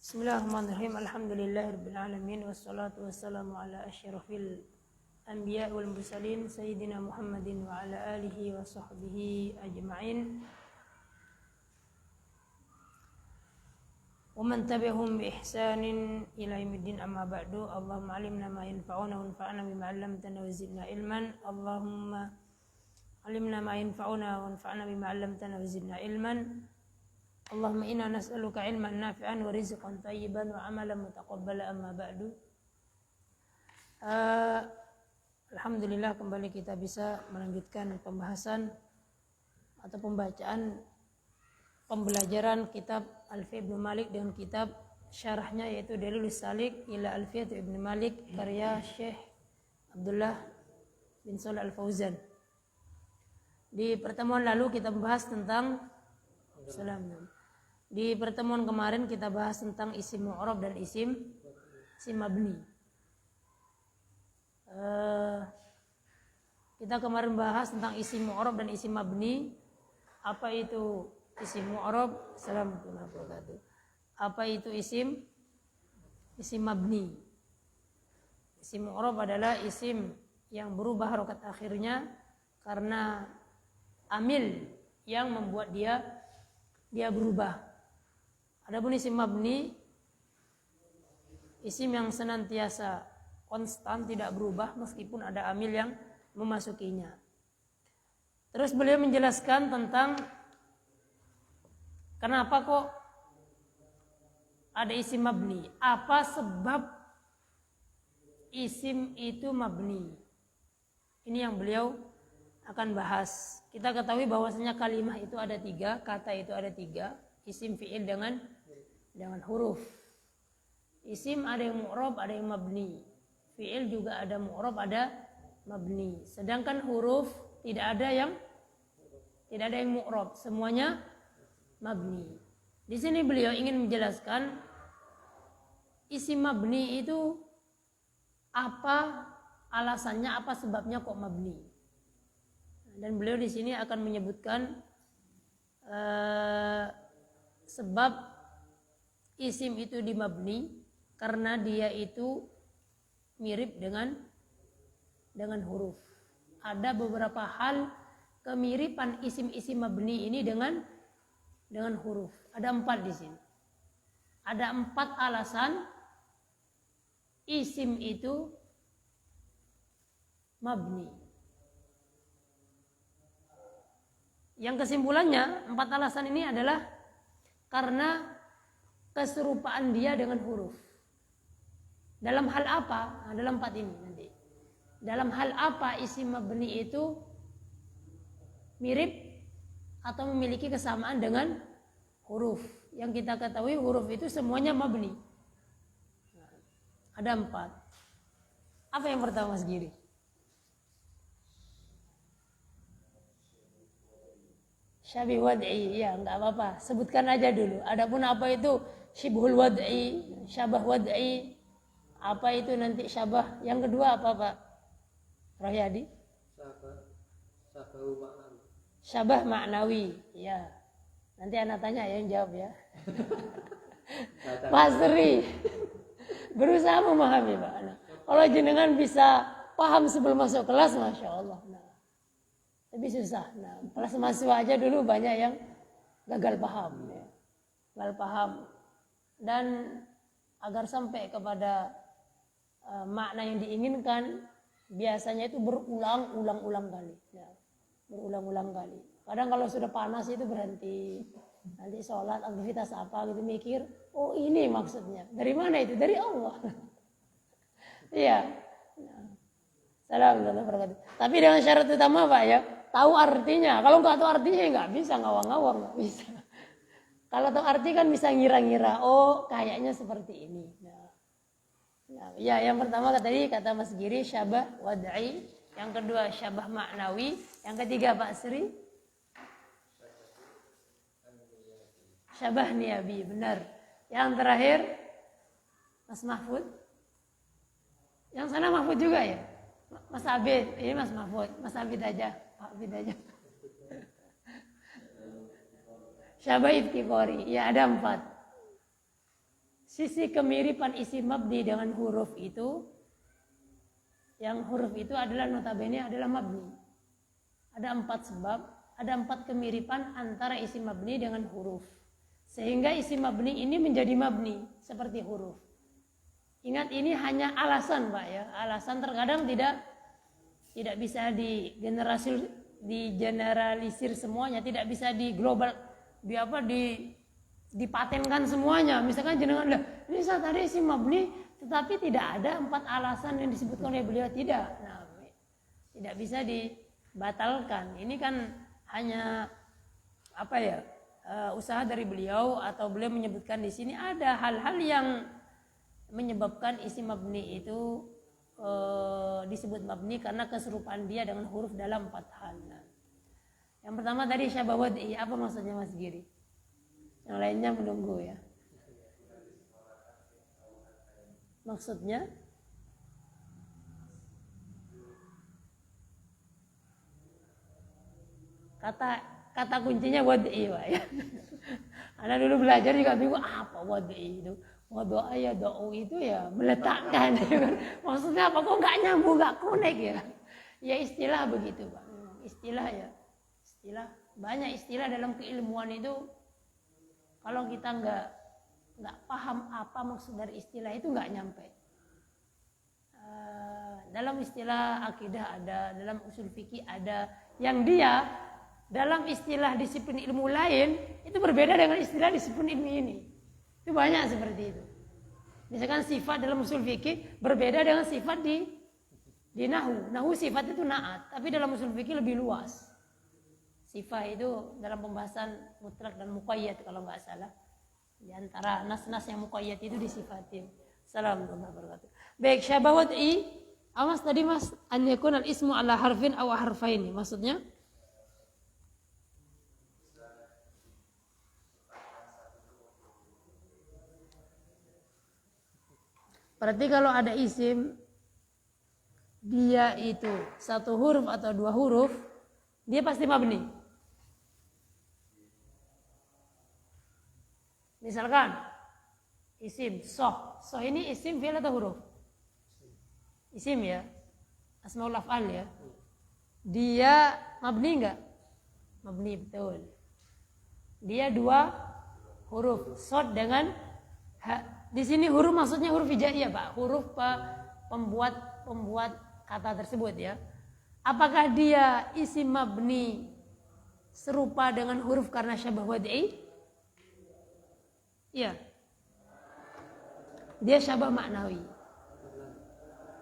Bismillahirrahmanirrahim. Alhamdulillahirabbil alamin wassalatu wassalamu ala asyrafil anbiya wal mursalin sayyidina Muhammadin wa ala alihi wa sahbihi ajma'in. Wa man tabi'ahum bi ihsanin ila yaumiddin, amma ba'du. Allahumma 'allimna ma yanfa'una wanfa'na bima 'allamtana wa zidna ilman. Allahumma 'allimna ma yanfa'una wanfa'na bima 'allamtana wa zidna ilman. Allahumma inna nas'aluka ilman nafi'an wa rizqan thayyiban wa amalan mutaqabbala, amma ba'du. Alhamdulillah, kembali kita bisa melanjutkan pembahasan atau pembacaan pembelajaran kitab Alfiyah Ibnu Malik dengan kitab syarahnya, yaitu Dalilus Salik ila Alfiyah Ibnu Malik karya Syekh Abdullah bin Shalih Al-Fauzan. Di pertemuan lalu kita bahas tentang Di pertemuan kemarin kita bahas tentang isim mu'rab dan isim mabni. Kita kemarin bahas tentang isim mu'rab dan isim mabni. Apa itu isim mu'rab? Assalamualaikum warahmatullahi wabarakatuh. Apa itu isim mabni? Isim mu'rab adalah isim yang berubah harokat akhirnya karena amil yang membuat dia berubah. Adapun isim mabni, isim yang senantiasa konstan, tidak berubah meskipun ada amil yang memasukinya. Terus beliau menjelaskan tentang kenapa kok ada isim mabni, apa sebab isim itu mabni. Ini yang beliau akan bahas. Kita ketahui bahwasanya kalimah itu ada tiga, kata itu ada tiga, isim, fi'il dengan huruf. Isim ada yang mu'rab, ada yang mabni. Fi'il juga ada mu'rab, ada mabni. Sedangkan huruf tidak ada yang mu'rab, semuanya mabni. Di sini beliau ingin menjelaskan isim mabni itu apa alasannya, apa sebabnya kok mabni. Dan beliau di sini akan menyebutkan sebab isim itu dimabni karena dia itu mirip dengan huruf. Ada beberapa hal kemiripan isim-isim mabni ini dengan huruf. Ada 4 di sini. Ada 4 alasan isim itu mabni. Yang kesimpulannya 4 alasan ini adalah karena keserupaan dia dengan huruf. Dalam hal apa? Nah, dalam 4 ini nanti. Dalam hal apa isim mabni itu mirip atau memiliki kesamaan dengan huruf? Yang kita ketahui huruf itu semuanya mabni. Nah, ada 4. Apa yang pertama, Mas Giri? Syabih wad'i, ya enggak apa-apa, sebutkan aja dulu. Adapun apa itu syibhul wad'i, syabah wad'i, apa itu nanti syabah. Yang kedua apa, Pak Rohyadi? Syabah maknawi, ya. Nanti anak tanya yang jawab ya. Pak Sri berusaha memahami, Pak. Nah, kalau jenengan bisa paham sebelum masuk kelas, Masya Allah. Tapi susah. Nah, kelas mahasiswa aja dulu banyak yang gagal paham. Ya. Gagal paham. Dan agar sampai kepada makna yang diinginkan, biasanya itu berulang-ulang kali. Ya. Berulang-ulang kali. Kadang kalau sudah panas itu berhenti. Nanti sholat, aktivitas apa gitu mikir, oh ini maksudnya. Dari mana itu? Dari Allah. Iya. Assalamualaikum warahmatullahi wabarakatuh. Tapi dengan syarat utama, Pak, ya. Tahu artinya. Kalau nggak tahu artinya nggak bisa, ngawang-ngawang nggak bisa. Kalau tahu arti kan bisa ngira-ngira. Oh, kayaknya seperti ini. Nah, ya, yang pertama tadi kata Mas Giri syabah wad'i, yang kedua syabah maknawi, yang ketiga Pak Sri syabah niyabi, benar. Yang terakhir Mas Mahfud. Yang sana Mahfud juga ya? Mas Abid, ini Mas Mahfud, Mas Abid aja. Syabah iftiqori, ya ada 4. sisi kemiripan isim mabni dengan huruf itu, yang huruf itu adalah notabene adalah mabni. Ada 4 sebab, ada 4 kemiripan antara isim mabni dengan huruf. Sehingga isim mabni ini menjadi mabni seperti huruf. Ingat, ini hanya alasan, Pak ya. Alasan terkadang tidak bisa digeneralisir semuanya, tidak bisa dipatenkan semuanya. Misalkan jenengan ini tadi isim mabni, tetapi tidak ada 4 alasan yang disebutkan oleh beliau, tidak. Nah, tidak bisa dibatalkan. Ini kan hanya usaha dari beliau, atau beliau menyebutkan di sini ada hal-hal yang menyebabkan isim mabni itu disebut mabni karena keserupaan dia dengan huruf dalam 4 hal. Nah, yang pertama tadi syabah wad'i, apa maksudnya Mas Giri? Yang lainnya menunggu ya. Maksudnya kata kuncinya wad'i, Pak ya. Anak dulu belajar juga bingung apa wad'i itu. Doa ya, doa itu ya meletakkan. Maksudnya apa? Kok nggak nyambung, nggak connect ya? Ya istilah begitu, Pak. Istilah ya, istilah, banyak istilah dalam keilmuan itu. Kalau kita nggak paham apa maksud dari istilah itu, nggak nyampe. Dalam istilah akidah ada, dalam usul fikih ada, yang dia dalam istilah disiplin ilmu lain itu berbeda dengan istilah disiplin ilmu ini. Itu banyak seperti itu. Misalkan sifat dalam usul fikih berbeda dengan sifat di nahwu. Nahwu sifat itu na'at, tapi dalam usul fikih lebih luas. Sifat itu dalam pembahasan mutlak dan muqayyad kalau nggak salah. Di antara nas-nas yang muqayyad itu disifatin. Assalamualaikum warahmatullahi wabarakatuh. Baik, syabah wad'i. Awas tadi Mas, an yakun al-ismu ala harfin aw harfaini. Maksudnya? Berarti kalau ada isim dia itu 1 huruf atau 2 huruf, dia pasti mabni. Misalkan isim soh ini isim fi'il atau huruf? Isim ya, asmaul af'al ya. Dia mabni enggak? Mabni, betul. Dia 2 huruf, sod dengan ha. Di sini huruf maksudnya huruf hijaiyah, Pak. Huruf pembuat kata tersebut ya. Apakah dia isim mabni serupa dengan huruf karena syabah wad'i? Iya. Dia syabah maknawi.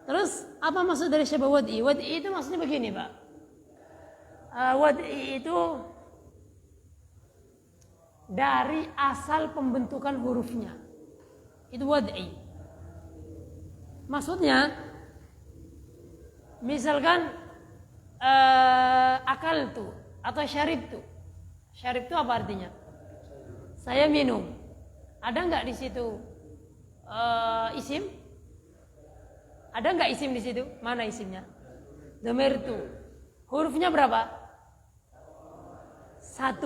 Terus apa maksud dari syabah wad'i? Wad'i itu maksudnya begini, Pak. Wad'i itu dari asal pembentukan hurufnya. Itu wad'i. Maksudnya misalkan akal tu atau syarib tu. Syarib tu apa artinya? Saya minum. Ada nggak di situ isim? Ada nggak isim di situ? Mana isimnya? Dhamir tu. Hurufnya berapa? 1.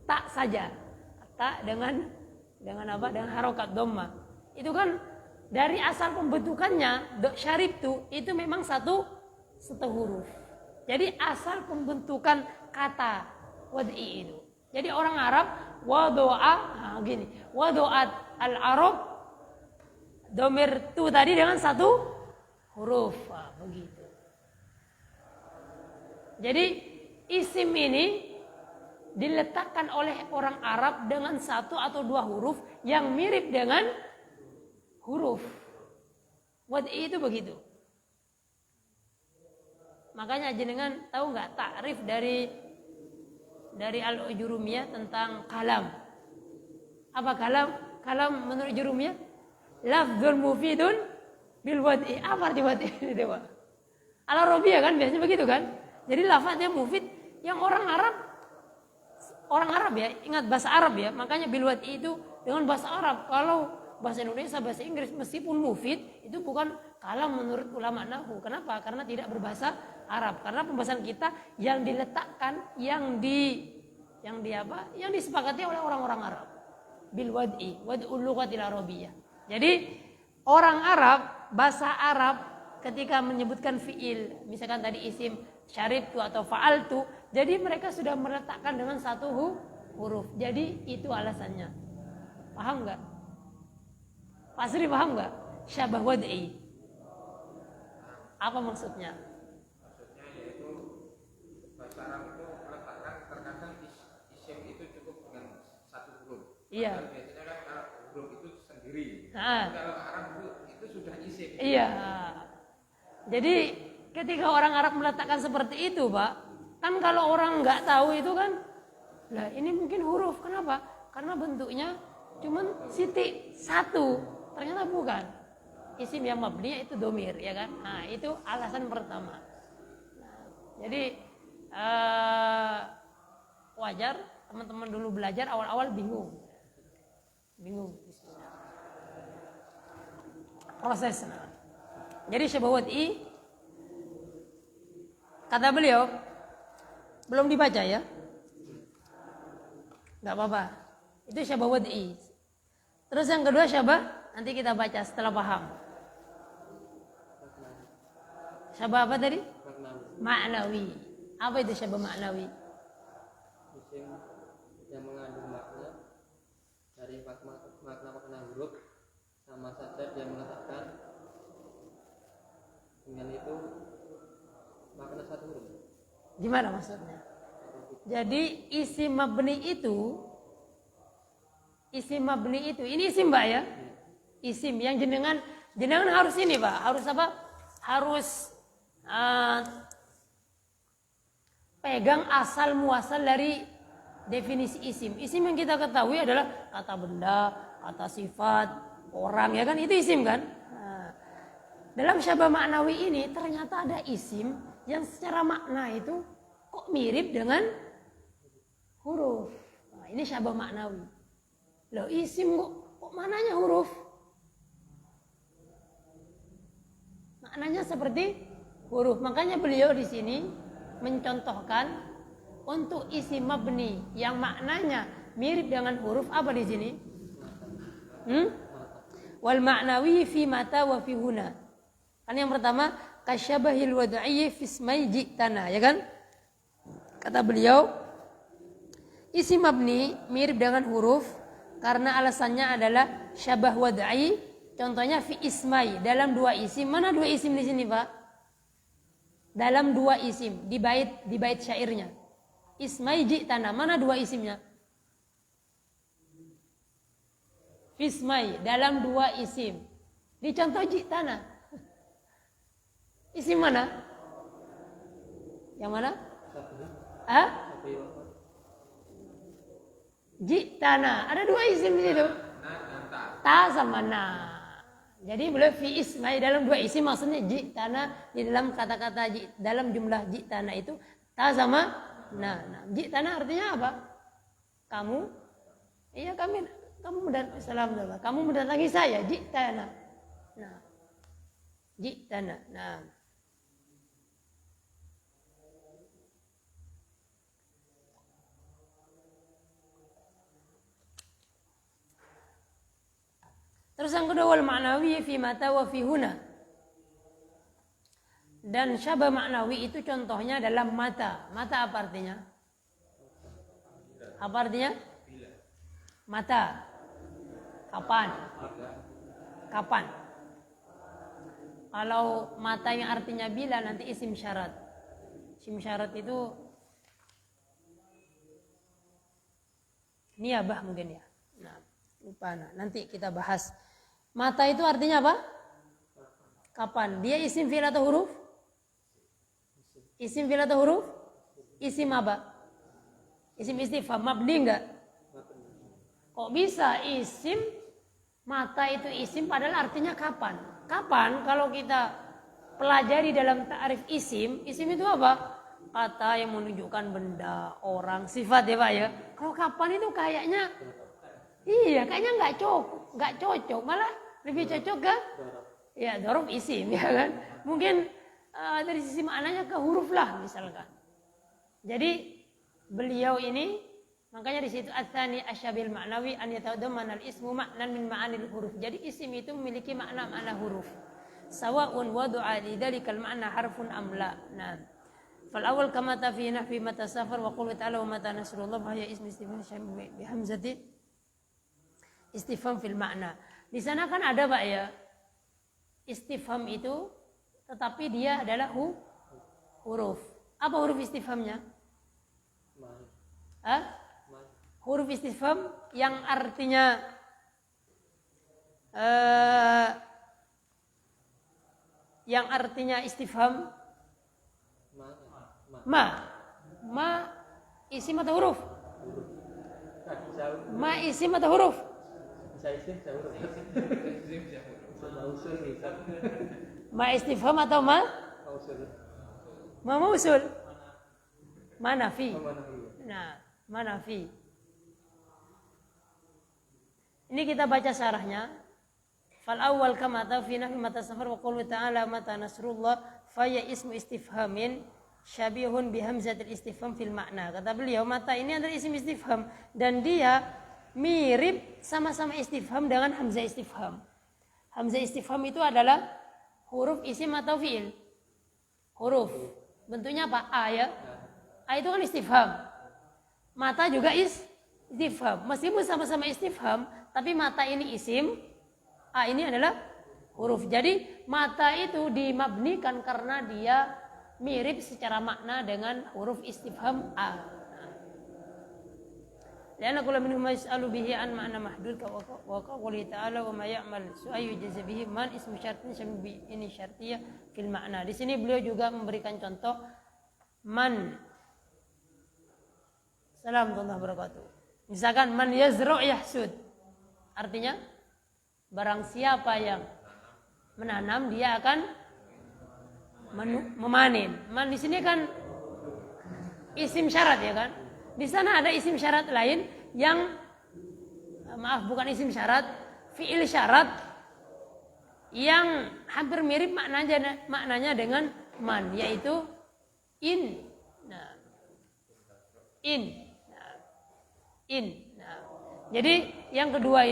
Tak saja. Tak dengan apa? Dengan harokat dhamma. Itu kan dari asal pembentukannya syarib itu memang satu huruf. Jadi asal pembentukan kata wad'i itu. Jadi orang Arab wadu'at al-Arab dhamir tu tadi dengan 1 huruf. Begitu. Jadi isim ini diletakkan oleh orang Arab dengan 1 atau 2 huruf yang mirip dengan huruf. Wad'i itu begitu. Makanya jenengan tahu nggak takrif dari al-Ujurumiyah tentang kalam? Apa kalam? Kalam menurut Jurumiyah lafdzun mufidun bil wad'i. Apa arti wad'i itu, Pak? Al-Arabiyah kan biasanya begitu kan? Jadi lafadznya mufid yang orang Arab ya, ingat bahasa Arab ya. Makanya bil wad'i itu dengan bahasa Arab. Kalau bahasa Indonesia, bahasa Inggris meskipun mufid itu bukan kalam menurut ulama nahwu. Kenapa? Karena tidak berbahasa Arab. Karena pembahasan kita yang diletakkan yang disepakati oleh orang-orang Arab. Bil wad'i, wad'ul lughatil arabiyyah. Jadi orang Arab, bahasa Arab ketika menyebutkan fiil, misalkan tadi isim syaribtu atau fa'altu, jadi mereka sudah meletakkan dengan satu huruf. Jadi itu alasannya. Paham nggak? Pak Sri paham nggak? Syabah wad'i. Apa maksudnya? Maksudnya yaitu bahasa Arab itu meletakkan terkadang isim itu cukup dengan satu huruf. Iya. Biasanya kan kalau huruf itu sendiri. Nah. Kalau Arab itu sudah isim. Iya. Jadi ketika orang Arab meletakkan seperti itu, Pak, kan kalau orang nggak tahu itu kan, lah ini mungkin huruf. Kenapa? Karena bentuknya cuman siti satu. Ternyata bukan. Isim yang mabni itu domir, ya kan? Nah, itu alasan pertama. Nah, jadi wajar teman-teman dulu belajar awal-awal bingung. Prosesnya. Jadi syabah wad'i, kata beliau, belum dibaca ya? Gak apa-apa. Itu syabah wad'i. Terus yang kedua syabah, nanti kita baca setelah paham. Syabah apa tadi? Ma'nawi. Apa itu syabah ma'nawi? Isim yang mengandung makna dari makna huruf, sama saja dia meletakkan dengan itu makna satu huruf. Gimana maksudnya? Jadi isim mabni itu, ini isim Mbak ya? Isim yang jenengan harus ini Pak, harus apa? Harus pegang asal muasal dari definisi isim. Isim yang kita ketahui adalah kata benda, kata sifat, orang, ya kan? Itu isim kan? Nah, dalam syabah ma'nawi ini ternyata ada isim yang secara makna itu kok mirip dengan huruf. Nah, ini syabah ma'nawi. Loh, isim kok mananya huruf? Maknanya seperti huruf. Makanya beliau di sini mencontohkan untuk isim mabni yang maknanya mirip dengan huruf apa di sini? Wal ma'nawi fi mata wa fi huna. Kan yang pertama kasyabahil wad'i fi ismai ji'tana, ya kan? Kata beliau, isim mabni mirip dengan huruf karena alasannya adalah syabah wad'i. Contohnya fi ismai, dalam dua isim. Mana dua isim di sini, Pak? Dalam dua isim di bait syairnya. Ismai ji'tana, mana dua isimnya? Ismai, dalam dua isim. Di contoh ji'tana. Isim mana? Yang mana? Hah? Ji'tana. Ada dua isim di situ. Ta sama na. Jadi boleh fi ismai dalam dua isim, maksudnya ji'tana di dalam kata-kata dalam jumlah ji'tana itu ta sama na. Nah, ji'tana artinya apa? Kamu? Iya, kamu mendatangi saya, ji'tana. Nah. Ji'tana. Nah. Terus yang kedua, wal ma'nawi fi mata wa fi huna. Dan syabah ma'nawi itu contohnya dalam mata. Mata apa artinya? Apa artinya? Mata. Kapan? Kapan? Kalau mata yang artinya bila, nanti isim syarat. Isim syarat itu niyabah mungkin ya. Nah, lupa. Nanti kita bahas. Mata itu artinya apa? Kapan? Dia isim fi'il atau huruf? Isim fi'il atau huruf? Isim apa? Isim istifham, mabni enggak? Kok bisa isim mata itu isim padahal artinya kapan? Kapan? Kalau kita pelajari dalam ta'rif isim itu apa? Kata yang menunjukkan benda, orang, sifat ya Pak ya. Kalau kapan itu kayaknya kayaknya nggak cocok, malah lebih cocok ke ya dzaraf isim, ya kan? Mungkin dari sisi maknanya ke huruf lah misalkan. Jadi beliau ini Makanya di situ ats-tsani asyabil ma'nawi an yatadammana al-ismu ma'nan min ma'anil huruf. Jadi isim itu memiliki makna-makna huruf. Sawa'un wadu'a lidzalikal ma'na harfun am la. Nah. Fal awal kama ta fi nahwi mata safar wa qul ta'ala wa mata nasrullah fa hiya ismu istifham bi hamzati istifham fil ma'na. Di sana kan ada Pak ya. Istifham itu tetapi dia adalah huruf. Apa huruf istifhamnya? Huruf istifham yang artinya istifham ma isim atau huruf? Ma isim atau huruf? Ma istifham atau ma mausul? Ma nafi. Nah, ma nafi. Ini kita baca syarahnya. Fal awal kama ta fi nahwi mata safar wa qul ta'ala mata nasrullah fa ya ismu istifhamin syabihun bi hamzatil istifham fil ma'na. Kata beliau, mata ini adalah isim istifham dan dia mirip sama-sama istifham dengan hamzah istifham. Hamzah istifham itu adalah huruf isim atau fiil? Huruf. Bentuknya apa? A ya. A itu kan istifham. Mata juga istifham. Meskipun sama-sama istifham, tapi mata ini isim, A ini adalah huruf. Jadi mata itu dimabnikan karena dia mirip secara makna dengan huruf istifham A. Lianna kullu minhum yas'alu bihi an ma'na mahdud wa qawli ta'ala wa ma ya'mal su'ayu jaza bihi man ismu syartin syambi ini syartiyah fil ma'na. Di sini beliau juga memberikan contoh man. Assalamualaikum warahmatullahi wabarakatuh. Misalkan man yazru' yahsud. Artinya barang siapa yang menanam dia akan memanen. Man di sini kan isim syarat ya kan? Di sana ada isim syarat lain yang bukan isim syarat, fiil syarat yang hampir mirip maknanya dengan man, yaitu in. Nah, in. Nah, in. Nah, jadi yang kedua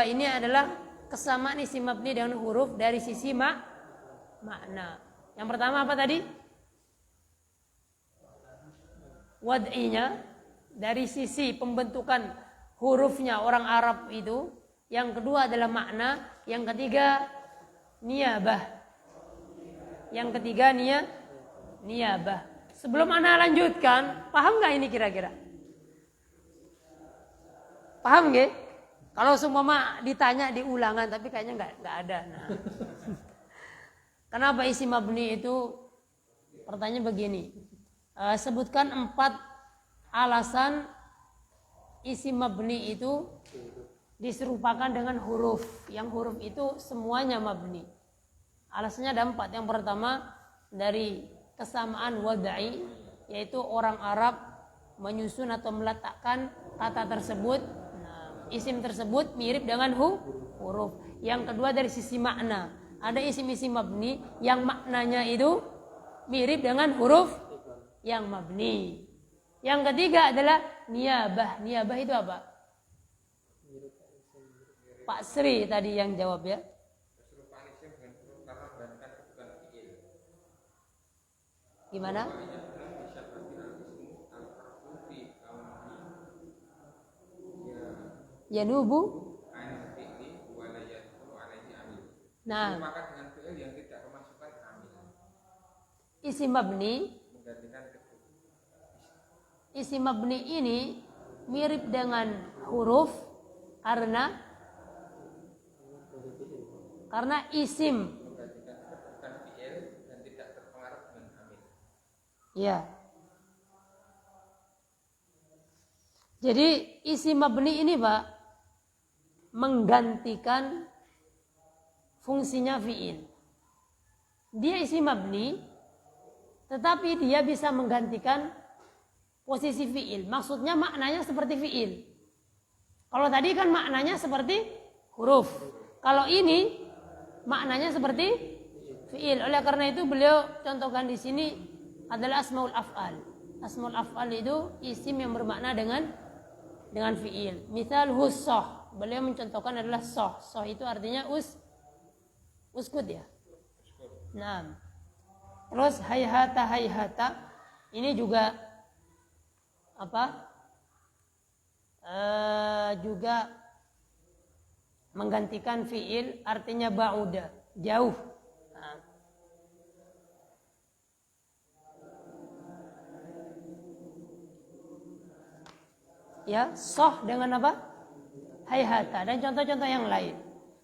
ini adalah kesamaan isim mabni dengan huruf dari sisi makna. Yang pertama apa tadi? Wad'inya, dari sisi pembentukan hurufnya orang Arab itu. Yang kedua adalah makna. Yang ketiga niyabah. Niyabah. Sebelum ana lanjutkan, paham gak ini kira-kira? Paham gak? Kalau semua ditanya di ulangan, tapi kayaknya nggak ada. Nah. Kenapa isim mabni itu? Pertanyaan begini. Sebutkan 4 alasan isim mabni itu diserupakan dengan huruf. Yang huruf itu semuanya mabni. Alasannya ada 4. Yang pertama dari kesamaan wad'i, yaitu orang Arab menyusun atau meletakkan kata tersebut. Isim tersebut mirip dengan huruf. Yang kedua dari sisi makna. Ada isim-isim mabni yang maknanya itu mirip dengan huruf yang mabni. Yang ketiga adalah niyabah. Niyabah itu apa? Pak Sri tadi yang jawab ya. Gimana? Yanubu. Nah, isim mabni ini mirip dengan huruf karena isim. Ya. Jadi isim mabni ini Pak menggantikan fungsinya fi'il. Dia isim mabni, tetapi dia bisa menggantikan posisi fi'il. Maksudnya maknanya seperti fi'il. Kalau tadi kan maknanya seperti huruf. Kalau ini maknanya seperti fi'il. Oleh karena itu beliau contohkan di sini adalah asmaul af'al. asmaul af'al itu isim yang bermakna dengan fi'il. Misal husoh, beliau mencontohkan adalah soh. Soh itu artinya uskut ya. Nah, terus hayhata, ini juga apa? Juga menggantikan fi'il, artinya ba'uda, jauh. Nah. Ya, soh dengan apa? Hayhata dan contoh-contoh yang lain.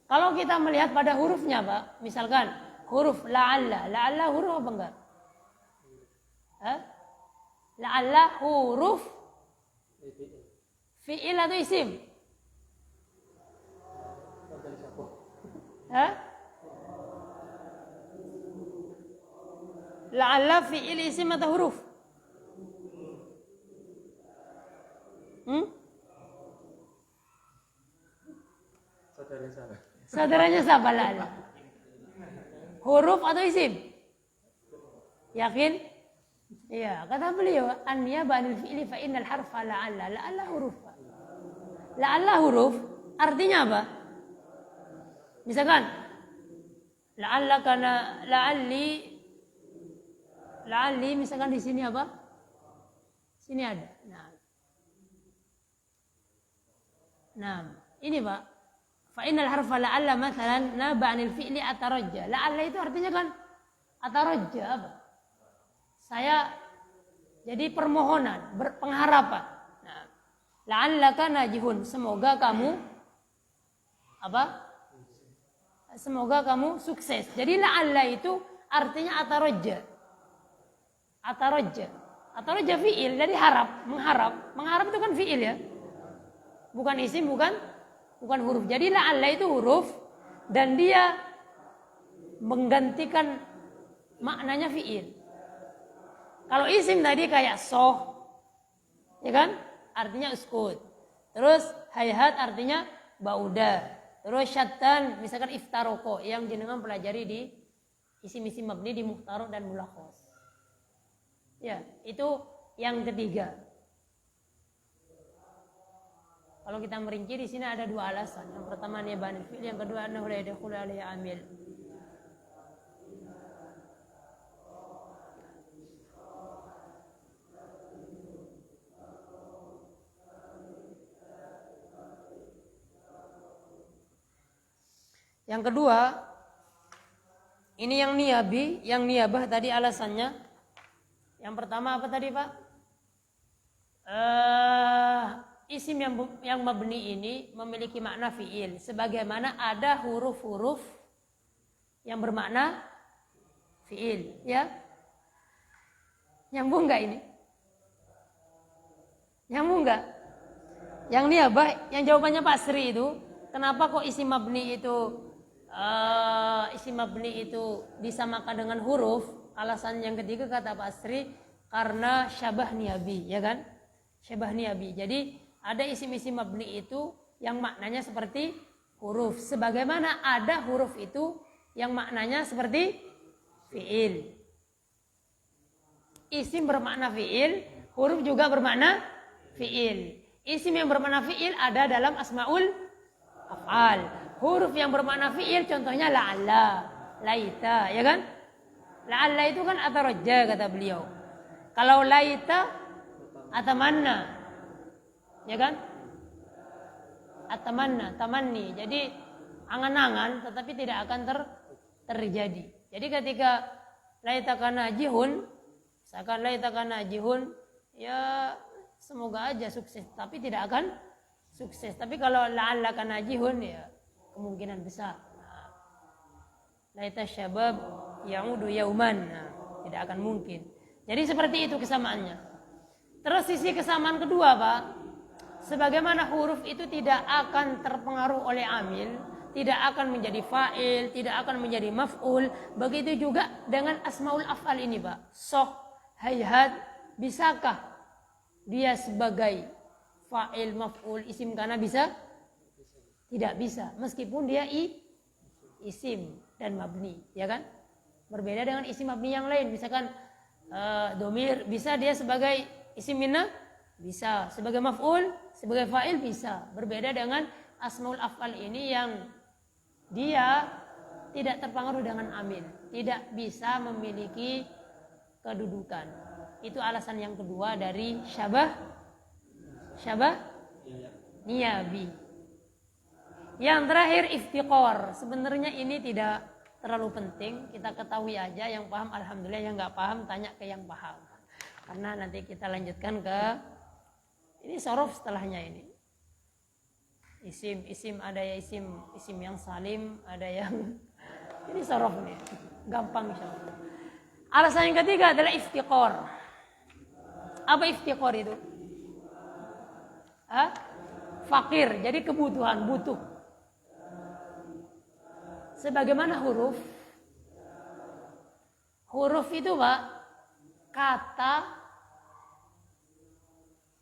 Kalau kita melihat pada hurufnya, Pak, misalkan huruf la'alla huruf apa enggak? La'alla huruf fi'il atau isim? La'alla fi'il isim atau huruf? Saudaranya siapa la'alla? Huruf atau isim? Yakin? Iya, kata beliau, an-niyabah 'anil fi'li fa innal harfa la'alla. La'alla huruf. La'alla huruf artinya apa? Misalkan la'alla kana la'alli misalkan di sini apa? Sini ada. Nah, ini Pak. Fa innal harfa la'alla mathalan naba 'anil fi'li atarajja. La'alla itu artinya kan atarajja apa? Saya jadi permohonan, berpengharapan. Nah, la'allaka najihun, semoga kamu apa? Semoga kamu sukses. Jadi la'alla itu artinya atarajja. Atarajja fi'il, jadi harap, mengharap. Mengharap itu kan fi'il ya. Bukan isim, bukan huruf. Jadi la'alla itu huruf dan dia menggantikan maknanya fi'il. Kalau isim tadi kayak soh, ya kan? Artinya uskut. Terus hayhat artinya bauda. Terus syattan, misalkan iftaroko yang jenengan pelajari di isim-isim mabni di muhtarok dan mulakhos. Ya, itu yang ketiga. Kalau kita merinci di sini ada dua alasan. Yang pertama niyabanil fi'il, yang kedua annahu la yadkhulu alaihi amil. Yang kedua, ini yang niyabah tadi alasannya. Yang pertama apa tadi Pak? Isim yang mabni ini memiliki makna fi'il. Sebagaimana ada huruf-huruf yang bermakna fi'il. Ya? Nyambung nggak ini? Nyambung nggak? Yang niyabah, yang jawabannya Pak Sri itu, kenapa kok isim mabni itu disamakan dengan huruf? Alasan yang ketiga kata Pak Sri, karena syabah niyabi, ya kan? Syabah niyabi. Jadi ada isim-isim mabni itu yang maknanya seperti huruf. Sebagaimana ada huruf itu yang maknanya seperti fi'il. Isim bermakna fi'il, huruf juga bermakna fi'il. Isim yang bermakna fi'il ada dalam asmaul af'al. Huruf yang bermakna fi'il contohnya la'alla, laita, ya kan? La'alla itu kan atarajja kata beliau. Kalau laita atamanna, ya kan? Atamanna, tamanni. Jadi angan-angan tetapi tidak akan terjadi. Jadi ketika laita kana jihun, misalkan laita kana jihun, ya semoga aja sukses, tapi tidak akan sukses. Tapi kalau la'alla kana jihun, ya kemungkinan besar. Laita syabab ya'udu yauman, tidak akan mungkin. Jadi seperti itu kesamaannya. Terus sisi kesamaan kedua Pak, sebagaimana huruf itu tidak akan terpengaruh oleh amil, tidak akan menjadi fa'il, tidak akan menjadi maf'ul, begitu juga dengan asmaul af'al ini Pak. Soh, hayhat, bisakah dia sebagai fa'il, maf'ul, isim kana bisa? Tidak bisa, meskipun dia isim dan mabni, ya kan? Berbeda dengan isim mabni yang lain, misalkan domir, bisa dia sebagai isim minnah, bisa sebagai maf'ul, sebagai fa'il bisa. Berbeda dengan asmaul af'al ini yang dia tidak terpengaruh dengan amil, tidak bisa memiliki kedudukan. Itu alasan yang kedua dari syabah niyabi. Yang terakhir iftiqor. Sebenarnya ini tidak terlalu penting, kita ketahui aja. Yang paham alhamdulillah, yang nggak paham tanya ke yang paham. Karena nanti kita lanjutkan ke ini sorof setelahnya ini. Isim ada ya isim yang salim, ada yang ini sorof nih, gampang insyaallah. Alasan yang ketiga adalah iftiqor. Apa iftiqor itu? Fakir, jadi kebutuhan, butuh. Sebagaimana huruf itu Pak, kata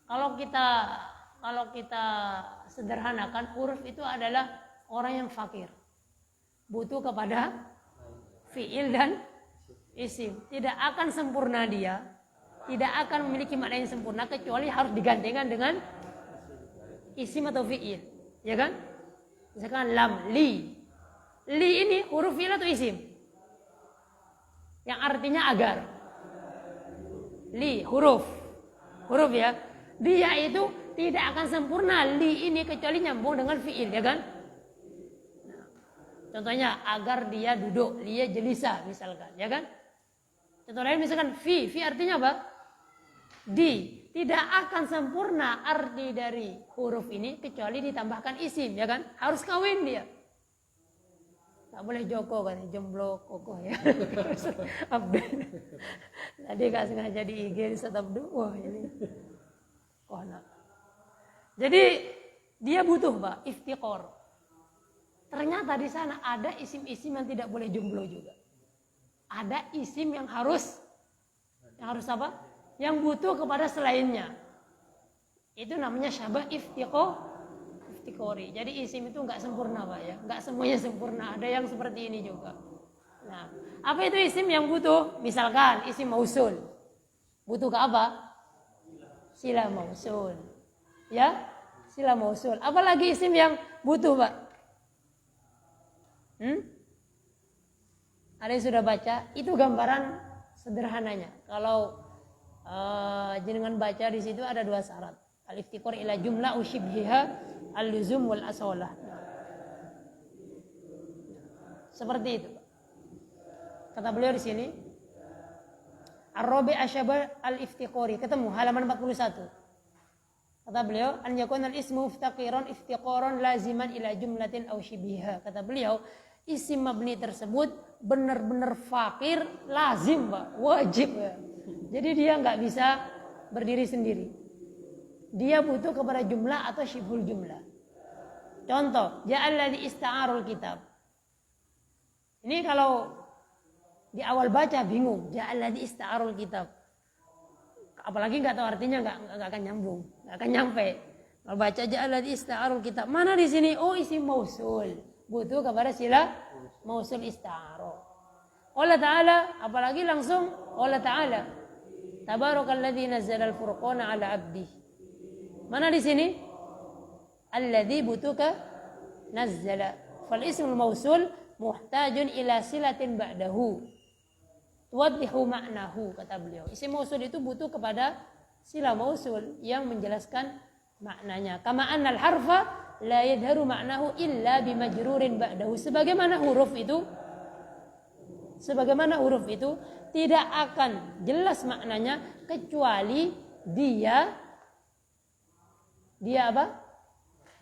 kalau kita sederhanakan, huruf itu adalah orang yang fakir, butuh kepada fiil dan isim. Tidak akan sempurna dia, tidak akan memiliki makna yang sempurna kecuali harus digantikan dengan isim atau fiil, ya kan? Misalkan lam, li ini huruf fiil atau isim? Yang artinya agar. Li huruf ya. Dia itu tidak akan sempurna li ini kecuali nyambung dengan fiil, ya kan? Nah, contohnya agar dia duduk, dia jelisa misalkan, ya kan? Contoh lain misalkan fi artinya apa? Di, tidak akan sempurna arti dari huruf ini kecuali ditambahkan isim, ya kan? Harus kawin dia. Tak boleh joko kan, jomblo kokoh ya. Tadi gak sengaja di IG Abdu, wah ini. Wah nak. Jadi dia butuh Pak, iftiqor. Ternyata di sana ada isim-isim yang tidak boleh jomblo juga. Ada isim yang harus apa? Yang butuh kepada selainnya. Itu namanya syabah iftiqori. Jadi isim itu enggak sempurna Pak ya. Enggak semuanya sempurna. Ada yang seperti ini juga. Nah, apa itu isim yang butuh? Misalkan isim mausul. Butuh ke apa? Sila mausul. Ya? Sila mausul. Apalagi isim yang butuh Pak? Ada yang sudah baca? Itu gambaran sederhananya. Kalau jenengan baca di situ ada dua syarat. Al-iftiqor ila jumlah ushibhiha al-luzum wal asolah. Seperti itu. Kata beliau di sini, Ar-Rabi' asyabah al-iftiqori. Ketemu halaman 41. Kata beliau, an yakun al-ismu iftaqiran iftiqaran laziman ila jumlatin aw shibhiha. Kata beliau, isim mabni tersebut benar-benar fakir, lazim Pak, wajib ya. Jadi dia nggak bisa berdiri sendiri. Dia butuh kepada jumlah atau syibhul jumlah. Contoh, ja'alladzi ista'arul kitab. Ini kalau di awal baca bingung, ja'alladzi ista'arul kitab. Apalagi nggak tahu artinya, nggak akan nyambung, nggak akan nyampe. Kalau baca ja'alladzi ista'arul kitab, mana di sini? Oh, isim mausul, butuh kepada sila mausul ista'aruh. Allah Ta'ala, apalagi langsung Allah Ta'ala, tabarakalladzi nazzala al-furqana ala abdihi. Mana di sini? Alladzi butuka nazzala. Fal ismul mausul muhtajun ila silatin ba'dahu. Tuwaddihu ma'nahu, kata beliau. Isim mausul itu butuh kepada sila mausul yang menjelaskan maknanya. Kama annal harfa la yadharu ma'nahu illa bimajrurin ba'dahu. Sebagaimana huruf itu tidak akan jelas maknanya kecuali dia apa?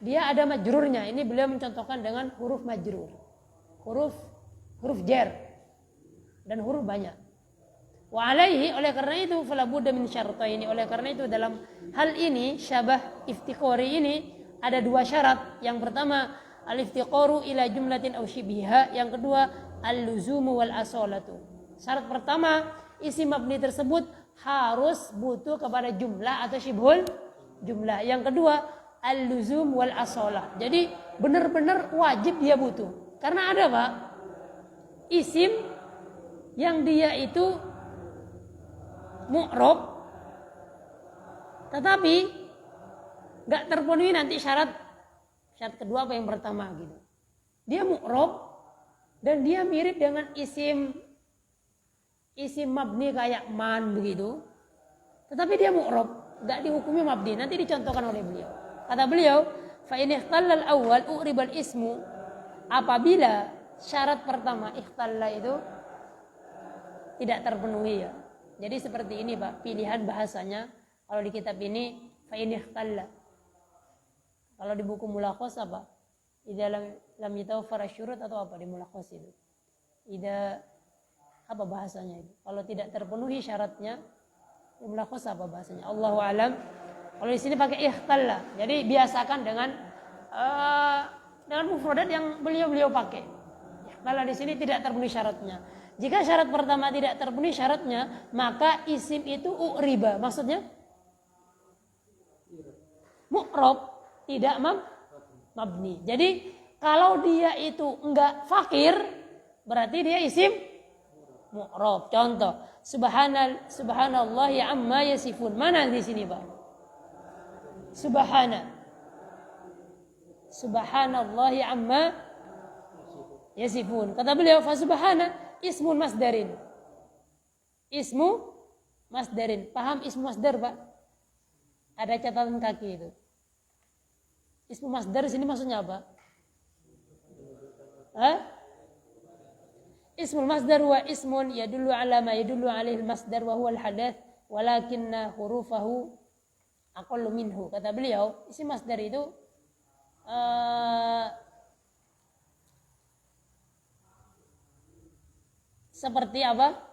Dia ada majrurnya. Ini beliau mencontohkan dengan huruf majrur. Huruf jar dan huruf banyak. Wa alaihi, oleh karena itu fala budda min syartaini. Oleh karena itu dalam hal ini syabah iftiqori ini ada dua syarat. Yang pertama al-iftiqaru ila jumlatin aw shibhiha. Yang kedua al-luzumu wal asolatu. Syarat pertama, isim mabni tersebut harus butuh kepada jumlah atau syibhul jumlah. Yang kedua al-luzum wal asolah. Jadi benar-benar wajib dia butuh. Karena ada Pak, isim yang dia itu mu'rab, tetapi nggak terpenuhi nanti syarat kedua apa yang pertama gitu. Dia mu'rab dan dia mirip dengan isim mabni kayak man begitu. Tetapi dia mu'rab, nggak dihukumi mabni. Nanti dicontohkan oleh beliau. Kata beliau, fa in ikhtalla al-awwal u'ribal ismu, apabila syarat pertama ikhtalla itu tidak terpenuhi ya. Jadi seperti ini Pak, pilihan bahasanya kalau di kitab ini fa in ikhtalla. Kalau di buku Mulakhas apa? Idza lam yatawaffar asyurut atau apa di Mulakhas itu? Idza apa bahasanya itu? Kalau tidak terpenuhi syaratnya, di Mulakhas apa bahasanya? Allahu alam. Kalau di sini pakai ikhtalla. Jadi biasakan dengan mufradat yang beliau pakai. Ikhtalla di sini tidak terpenuhi syaratnya. Jika syarat pertama tidak terpenuhi syaratnya, maka isim itu u'riba. Maksudnya mu'rab, tidak mabni. Jadi kalau dia itu enggak fakir, berarti dia isim mu'rab. Contoh, subhanallah ya amma yasifun. Mana di sini, Pak? Subhanallah ya amma yasifun. Kata beliau, fa subhana ismun masdarin. Ismu masdarin. Paham ismu masdar, Pak? Ada catatan kaki itu. Ismu masdar di sini maksudnya apa? Ismul masdar wa ismun yadullu ala ma yadullu alaihi al-masdar wa huwa al-hadath walakinna hurufahu aqallu minhu. Kata beliau, isim masdar itu seperti apa?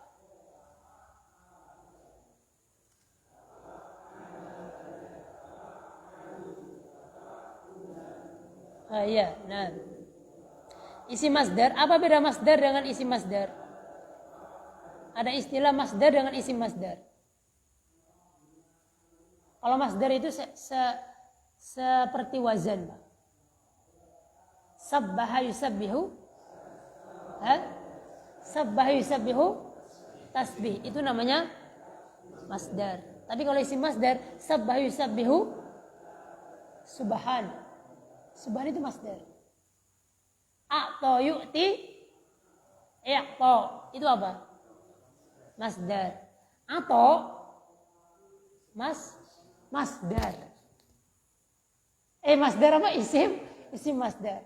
Ya, nah. Isim masdar, apa beda masdar dengan isim masdar? Ada istilah masdar dengan isim masdar. Kalau masdar itu seperti wazan, Pak. Sabbaha yusabbihu, sabbaha yusabbihu tasbih, itu namanya masdar. Tapi kalau isim masdar, sabbaha yusabbihu subhan. Subhan itu masdar. A'ta yu'ti i'ta, itu apa? Masdar. Atau masdar. Masdar apa isim? Isim masdar.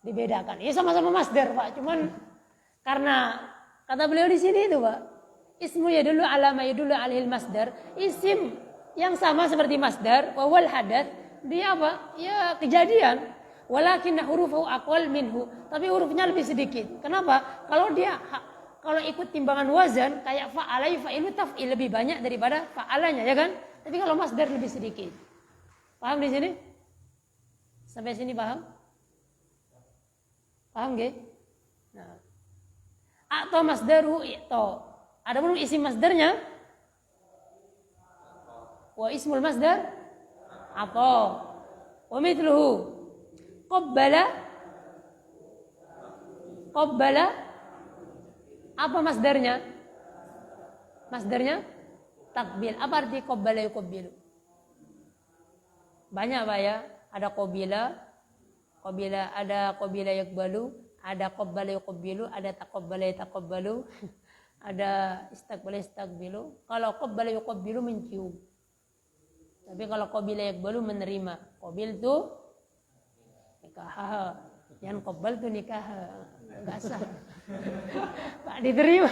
Dibedakan. Ya sama-sama masdar, Pak. Cuman karena kata beliau di sini itu, Pak. Ismu yadullu ala ma yadullu alaihi masdar. Isim yang sama seperti masdar, wa wal hadath, dia apa? Ya kejadian. Walakin hurufu aqwal minhu, tapi hurufnya lebih sedikit. Kenapa? Kalau ikut timbangan wazan kayak fa'ala fa'ilu taf'il lebih banyak daripada fa'alanya, ya kan? Tapi kalau masdar lebih sedikit. Paham di sini? Sampai sini paham? Paham nggih? Nah. Atau masdaru i'ta. Ada belum isim masdarnya? Wa ismul masdar atau wa mithluhu qabbala apa masdarnya? Masdarnya takbil. Apa arti qabbala yuqabbilu? Banyak, Pak ya. Ada qabila, ada qabila yaqbalu, ada qabbala yuqabbilu, ada taqabbala yataqabbalu, ada istaqbala yastaqbilu. Kalau qabbala yuqabbilu mencium. Tapi kalau qabila yaqbalu menerima. Qabil itu nikah, yang qabal itu nikah, enggak sah. Pak diterima.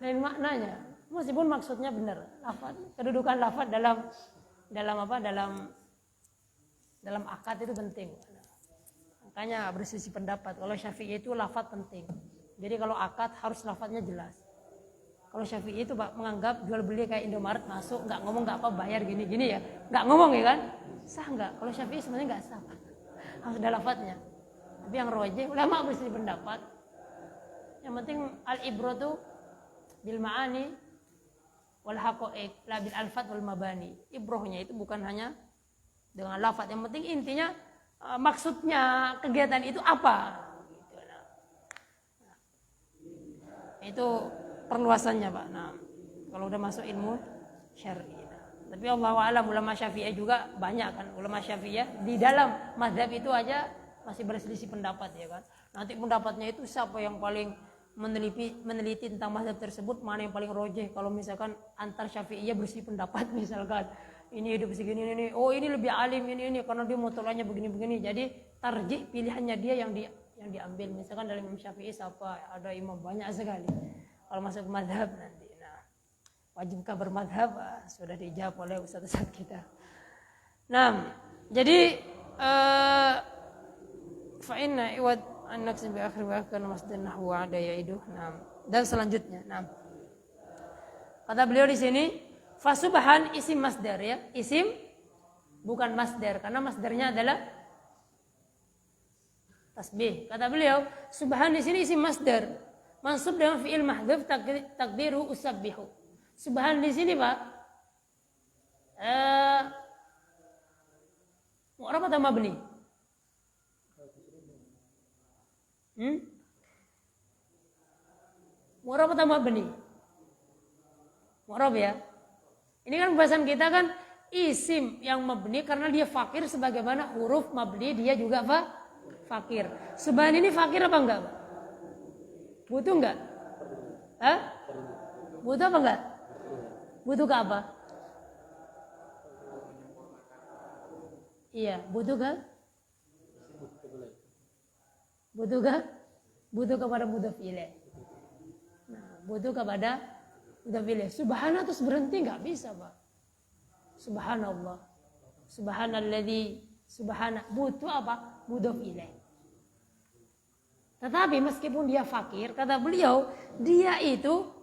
Lain maknanya. Meskipun maksudnya benar. Lafaz, kedudukan lafaz dalam akad itu penting. Makanya berselisih pendapat. Kalau Syafi'i itu lafaz penting. Jadi kalau akad harus lafaznya jelas. Kalau Syafi'i itu Pak menganggap jual beli kayak Indomaret masuk, enggak ngomong enggak apa bayar gini-gini ya. Enggak ngomong ya kan? Sah enggak? Kalau Syafi'i sebenarnya enggak sah, Pak. Harus ada lafadznya. Tapi yang rajih ulama berselisih pendapat. Yang penting al-ibratu bil ma'ani wal haqa'iq la bil alfat wal mabani. Ibrohnya itu bukan hanya dengan lafaz. Yang penting intinya maksudnya kegiatan itu apa? Gitu. Nah, itu perluasannya, Pak. Nah, kalau udah masuk ilmu syar'i. Tapi Allah alam, ulama Syafi'iyah juga banyak kan, ulama Syafi'iyah di dalam mazhab itu aja masih berselisih pendapat ya kan. Nanti pendapatnya itu siapa yang paling meneliti tentang mazhab tersebut, mana yang paling rojeh. Kalau misalkan antar Syafi'iyah bersih pendapat misalkan ini hidup segini ini, oh ini lebih alim ini karena dia mutolanya begini-begini. Jadi tarjih pilihannya dia yang diambil. Misalkan dalam Imam Syafi'i siapa, ada imam banyak sekali. Kalau masuk ke mazhab nanti, nah wajibkah bermadhab? Sudah dijawab oleh ustaz-ustaz kita. Nah, jadi fa inna iwad an-naqsi bi akhir wa kana masdar nahwu ada yaidu. Nah, dan selanjutnya, nah. Kata beliau di sini, fasubhan isim masdar ya. Isim bukan masdar karena masdarnya adalah tasbih. Kata beliau, subhan di sini isim masdar. Mansub dengan fi'il mahdhuf takdiru usabbihu. Subhan di sini Pak mu'rab atau mabni? Mu'rab atau mabni? Mu'rab ya. Ini kan pembahasan kita kan isim yang mabni karena dia fakir, sebagaimana huruf mabni dia juga fakir. Subhan ini fakir apa enggak Pak? Butuh enggak? Hah? Butuh apa enggak? Butuh ke apa? Iya, butuh ke? Butuh ke? Butuh kepada mudhaf ilaih. Nah, butuh kepada mudhaf ilaih. Subhana terus berhenti enggak bisa, Pak. Subhanallah. Subhanalladzi subhana. Butuh apa? Mudhaf ilaih. Tetapi meskipun dia fakir, kata beliau,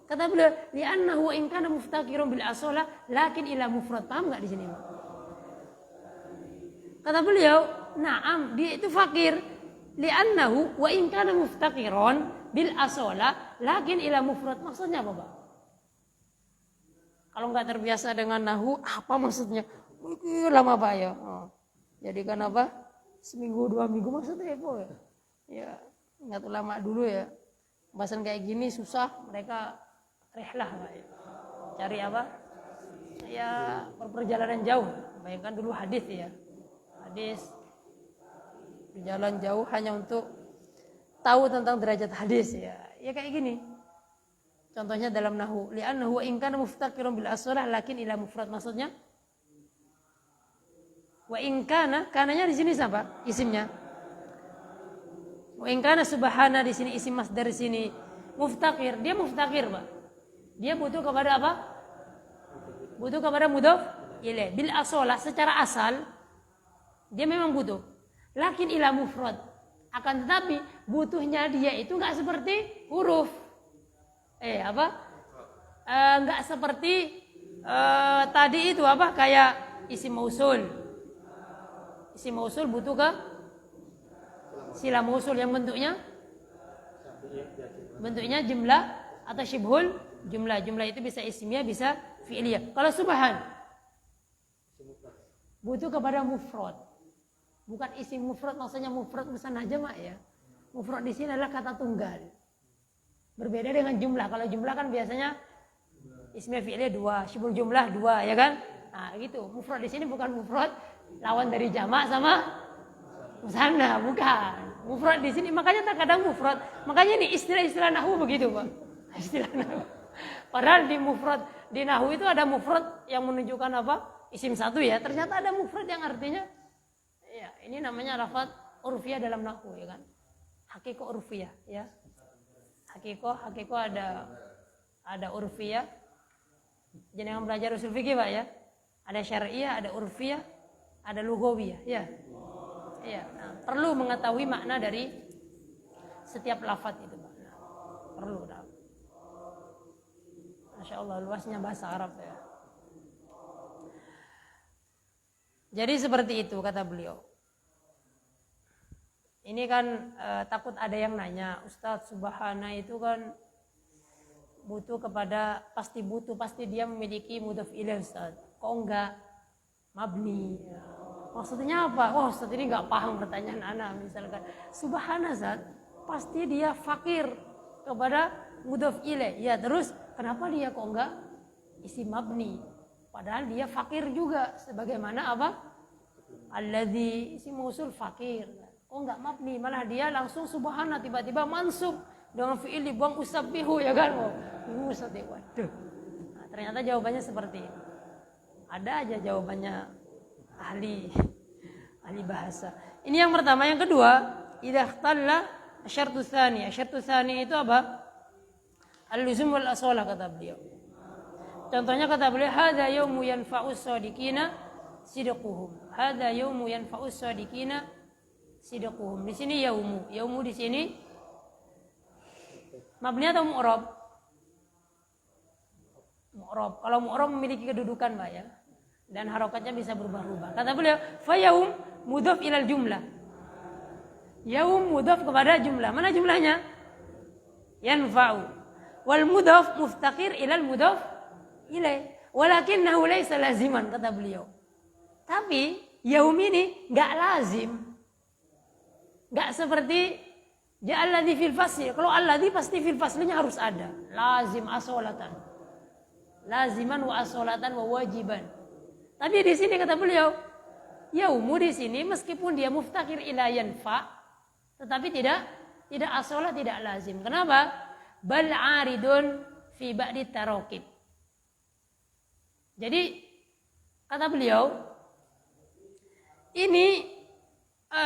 kata beliau, li'annahu in kana muftaqirun bil asola lakin ila mufrad. Paham enggak di sini, Pak? Kata beliau, na'am, dia itu fakir. Li'annahu wa in kana muftaqirun bil asola lakin ila mufrad. Maksudnya apa, Pak? Kalau enggak terbiasa dengan nahu, apa maksudnya? Mungkin lama, Pak ya. Oh. Jadi kan apa? Seminggu, 2 minggu maksudnya apa ya? Ya. Ingat ulama dulu ya, bahasan kayak gini susah, mereka rehlah Pak ya. Cari apa? Ya perjalanan jauh. Bayangkan dulu hadis ya. Hadis berjalan jauh hanya untuk tahu tentang derajat hadis ya. Ya kayak gini. Contohnya dalam nahwu, li'annahu wa in kana muftaqirun bil aslah lakin ila mufrad. Maksudnya wa in kana, kananya di sini siapa? Isimnya. Wa in kana subhana di sini isim masdar di sini. Muftaqir, dia muftaqir, Pak. Dia butuh kepada apa? Butuh kepada mudhaf ilaih. Bil asolah, secara asal dia memang butuh. Lakin ila mufrad. Akan tetapi butuhnya dia itu enggak seperti huruf. Enggak seperti tadi itu apa? Kayak isim mausul. Isim mausul butuh ke sila mausul yang bentuknya jumlah atau syibhul jumlah. Jumlah itu bisa ismiyah, bisa fi'liyah. Kalau subhan butuh kepada mufrad. Bukan isim mufrad, maksudnya mufrad bukan aja mak ya. Mufrad di sini adalah kata tunggal. Berbeda dengan jumlah. Kalau jumlah kan biasanya ismiyah fi'liyah 2, syibhul jumlah 2 ya kan? Nah, gitu. Mufrad di sini bukan mufrad lawan dari jamak sama musanna, bukan. Mufrad di sini, makanya terkadang mufrad. Makanya ini istilah-istilah nahwu begitu, Pak. Istilah nahwu. Padahal di mufrad, di nahwu itu ada mufrad yang menunjukkan apa? Isim satu ya. Ternyata ada mufrad yang artinya ya, ini namanya lafaz urfiyah dalam nahwu ya kan. Hakiko urfiyah ya. Hakiko ada urfiyah. Jangan belajar usul fikih, Pak ya. Ada syar'iyah, ada urfiyah, ada lughawiyah ya. Ya, nah, perlu mengetahui makna dari setiap lafaz itu, Pak. Nah, perlu. Nah. Masya Allah, luasnya bahasa Arab ya. Jadi seperti itu kata beliau. Ini kan takut ada yang nanya, Ustadz subhana itu kan butuh kepada, pasti dia memiliki mudhaf ilaih Ustadz. Kok enggak mabni? Ya. Maksudnya apa? Oh, Ustaz ini enggak paham pertanyaan anak. Misalkan subhana Ustaz, pasti dia fakir kepada mudhaf ilaih. Ya, terus kenapa dia kok enggak isim mabni. Padahal dia fakir juga. Sebagaimana apa? Alladzi isim mausul fakir. Oh enggak mabni, malah dia langsung subhana tiba-tiba mansub dengan fi'il dibuang usabbihu ya kan? Waduh. Nah, ternyata jawabannya seperti ini. Ada aja jawabannya ahli bahasa. Ini yang pertama. Yang kedua, idza ikhtalla asyartu tsani. Asyartu tsani itu apa? Al-luzum wal asalah kata beliau. Contohnya kata beliau, hadza yaumu yanfa'us shadiqina sidquhum. Hadza yaumu yanfa'us shadiqina sidquhum. Di sini yaumu. Yaumu di sini mabni atau mu'rab? Mu'rab. Kalau mu'rab memiliki kedudukan, Mbak ya. Dan harokatnya bisa berubah-ubah. Kata beliau, fa yaum mudhaf ilal jumlah. Yaum mudhaf kepada jumlah. Mana jumlahnya? Yanfa'u. Wal mudhaf muftaqir ilal mudhaf ilaih. Walakinnahu laysa laziman kata beliau. Tapi yaum ini enggak lazim. Enggak seperti ja'alladzi fil fasli. Kalau alladzi pasti fil faslinya harus ada. Lazim asolatan. Laziman wa asolatan wa wajiban. Tapi di sini kata beliau, yaumu di sini meskipun dia muftaqir ila yanfa, tetapi tidak asolah, tidak lazim. Kenapa? Bal aridun fi ba'di tarakib. Jadi kata beliau, ini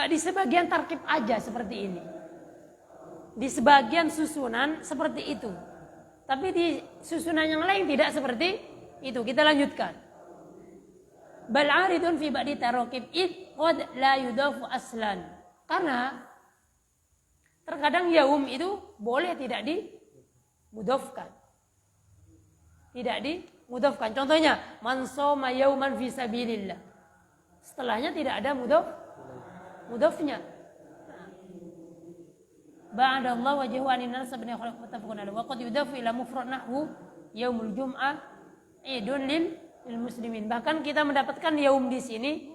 di sebagian tarkib aja seperti ini. Di sebagian susunan seperti itu. Tapi di susunan yang lain tidak seperti itu. Kita lanjutkan. Bal aridun fi ba'di tarakib id qad la yudafu aslan. Karena terkadang yaum itu boleh tidak dimudhafkan. Tidak dimudhafkan. Contohnya, man shoma yauman fi sabilillah. Setelahnya tidak ada mudhafnya. Ba'dallahu wajhu anin nas bin khalaq muttafaqun alaihi wa qad yudafu ila mufrad nahwu yaumul jum'ah idun lil muslimin. Bahkan kita mendapatkan yaum di sini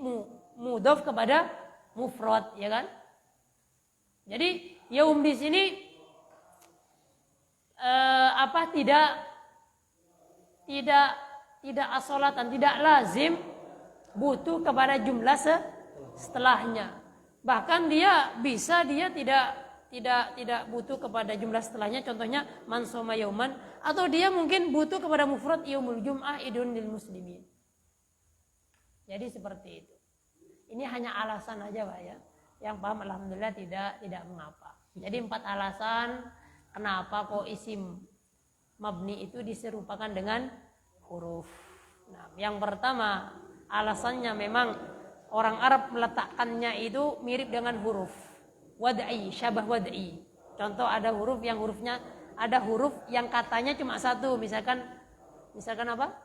mudhaf kepada mufrad, ya kan? Jadi yaum di sini tidak asolatan, tidak lazim butuh kepada jumlah setelahnya. Bahkan dia tidak butuh kepada jumlah setelahnya. Contohnya man shoma yauman, atau dia mungkin butuh kepada mufrad yaumul jum'ah idun lil muslimin. Jadi seperti itu. Ini hanya alasan aja, Pak ya. Yang paham alhamdulillah tidak mengapa. Jadi 4 alasan kenapa kok isim mabni itu diserupakan dengan huruf. Nah, yang pertama alasannya memang orang Arab meletakkannya itu mirip dengan huruf wad'i, syabah wad'i. Contoh ada huruf yang katanya cuma satu, misalkan apa?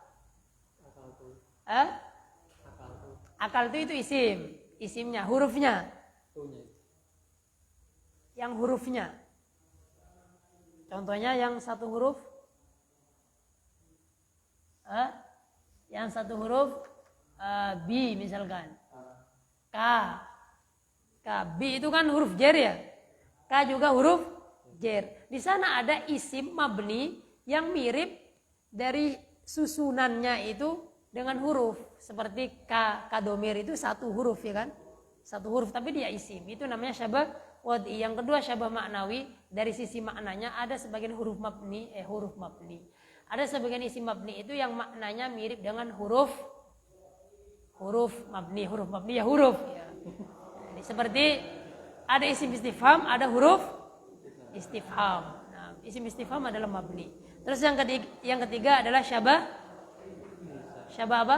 Akal itu isimnya, hurufnya. Yang hurufnya. Contohnya yang satu huruf B misalkan. K. B itu kan huruf jer ya. K juga huruf jer. Di sana ada isim mabni yang mirip dari susunannya itu dengan huruf. Seperti K domir itu satu huruf ya kan. Satu huruf tapi dia isim. Itu namanya syabah wad'i. Yang kedua syabah maknawi. Dari sisi maknanya ada sebagian huruf mabni. Ada sebagian isim mabni itu yang maknanya mirip dengan huruf mabni. Huruf mabni ya huruf ya. Jadi, seperti ada isim istifham, ada huruf istifham. Nah, isim istifham adalah mabni. Terus yang ketiga adalah syabah apa?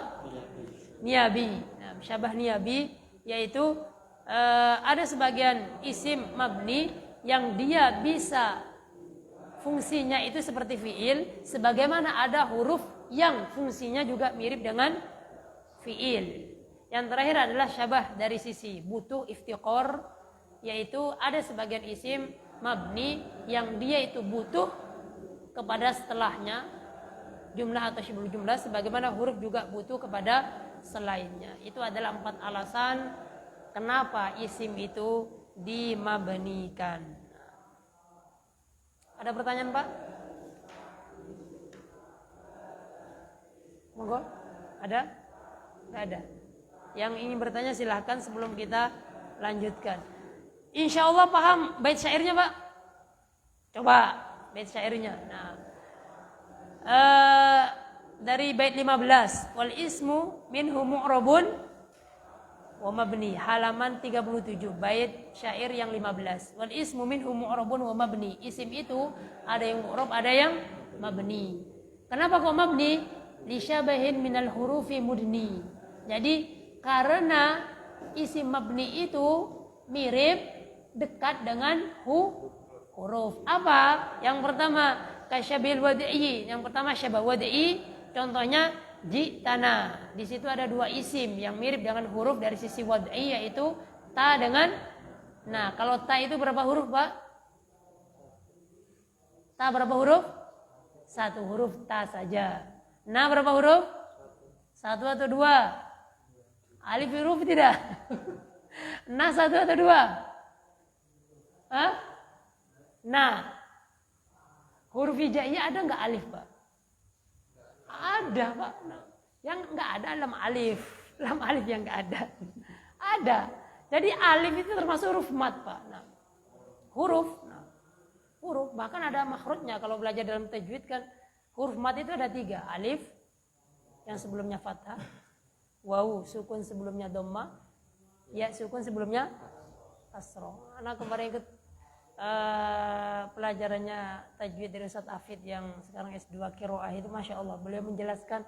Niyabi. Nah, syabah niyabi yaitu ada sebagian isim mabni yang dia bisa fungsinya itu seperti fiil, sebagaimana ada huruf yang fungsinya juga mirip dengan fiil. Yang terakhir adalah syabah dari sisi butuh iftiqor, yaitu ada sebagian isim mabni yang dia itu butuh kepada setelahnya jumlah atau syibul jumlah, sebagaimana huruf juga butuh kepada selainnya. Itu adalah 4 alasan kenapa isim itu dimabnikan. Ada pertanyaan, Pak? Monggo. Ada? Tidak ada. Yang ingin bertanya silahkan sebelum kita lanjutkan. Insya Allah paham bait syairnya, Pak? Coba bait syairnya. Nah, dari bait 15, wal ismu minhu mu'rabun wa mabni, halaman 37, bait syair yang 15. Wal ismu minhu mu'rabun wa mabni. Isim itu ada yang mu'rab, ada yang mabni. Kenapa kok mabni? Lisyabahin minal hurufi mudni. Jadi karena isim mabni itu mirip, dekat dengan huruf. Apa? Yang pertama kasyabil wad'i. Yang pertama syabah wad'i. Contohnya jitana. Di situ ada dua isim yang mirip dengan huruf dari sisi wad'i, yaitu ta dengan. Nah, kalau ta itu berapa huruf, Pak? Ta berapa huruf? Satu huruf ta saja. Na berapa huruf? Satu atau dua? Alif huruf tidak? Na satu atau dua? Hah? Nah, huruf hijaiyah ada nggak alif, Pak? Ada, Pak. Yang nggak ada lam alif. Lam alif yang nggak ada. Ada. Jadi alif itu termasuk huruf mat, Pak. Nah, huruf. Nah, huruf. Bahkan ada makhrajnya. Kalau belajar dalam tajwid kan, huruf mat itu ada 3. Alif, yang sebelumnya fathah. Wawu, sukun sebelumnya dhamma. Ya, sukun sebelumnya kasroh. Anak kemarin ikut pelajarannya tajwid dari Ustaz Afid yang sekarang S2 Qiraah itu, Masya Allah, beliau menjelaskan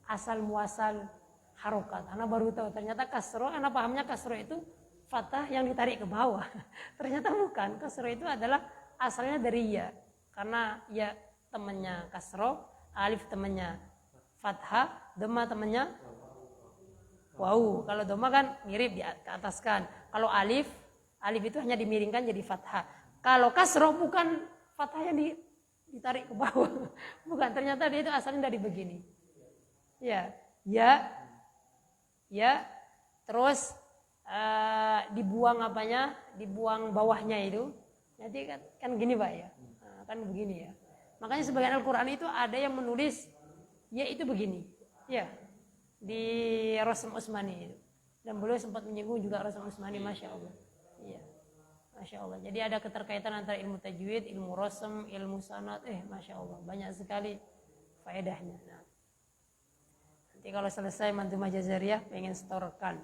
asal muasal harokat. Anak baru tahu ternyata kasroh, anak pahamnya kasroh itu fathah yang ditarik ke bawah. Ternyata bukan, kasroh itu adalah asalnya dari ya, karena ya temannya kasroh, alif temannya fathah, dhamma temannya wawu. Kalau dhamma kan mirip di ataskan. Kalau alif itu hanya dimiringkan jadi fathah. Kalau kasroh bukan fathah yang ditarik ke bawah. Bukan, ternyata dia itu asalnya dari begini. Ya, terus dibuang apanya? Dibuang bawahnya itu. Nanti kan gini, Pak, ya. Nah, kan begini ya. Makanya sebagian Al-Qur'an itu ada yang menulis ya itu begini. Ya. Di Rasm Utsmani itu. Dan beliau sempat menyinggung juga Rasm Utsmani, Masya Allah. Iya. Masya Allah. Jadi ada keterkaitan antara ilmu tajwid, ilmu rasm, ilmu sanad. Masya Allah. Banyak sekali faedahnya. Nah, nanti kalau selesai Manzumah Jazariyah pengen setorkan.